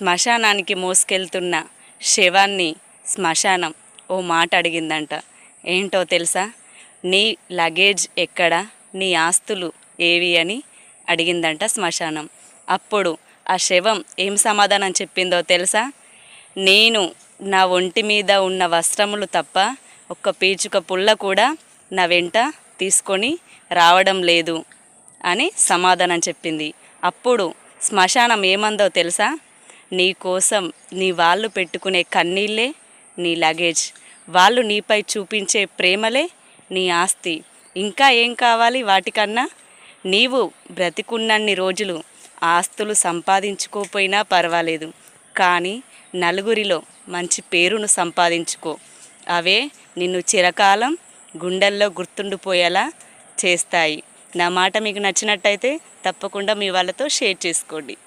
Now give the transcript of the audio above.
శ్మశానానికి మోసుకెళ్తున్న శవాన్ని శ్మశానం ఓ మాట అడిగిందంట. ఏంటో తెలుసా? నీ లగేజ్ ఎక్కడ, నీ ఆస్తులు ఏవి అని అడిగిందంట శ్మశానం. అప్పుడు ఆ శవం ఏం సమాధానం చెప్పిందో తెలుసా? నేను నా ఒంటి మీద ఉన్న వస్త్రములు తప్ప ఒక్క పీచుక పుల్ల కూడా నా వెంట తీసుకొని రావడం లేదు అని సమాధానం చెప్పింది. అప్పుడు శ్మశానం ఏమందో తెలుసా? నీ కోసం నీ వాళ్ళు పెట్టుకునే కన్నీళ్ళే నీ లగేజ్, వాళ్ళు నీపై చూపించే ప్రేమలే నీ ఆస్తి. ఇంకా ఏం కావాలి వాటికన్నా? నీవు బ్రతికున్నన్ని రోజులు ఆస్తులు సంపాదించుకోపోయినా పర్వాలేదు, కానీ నలుగురిలో మంచి పేరును సంపాదించుకో. అవే నిన్ను చిరకాలం గుండెల్లో గుర్తుండిపోయేలా చేస్తాయి. నా మాట మీకు నచ్చినట్టయితే తప్పకుండా మీ వాళ్ళతో షేర్ చేసుకోండి.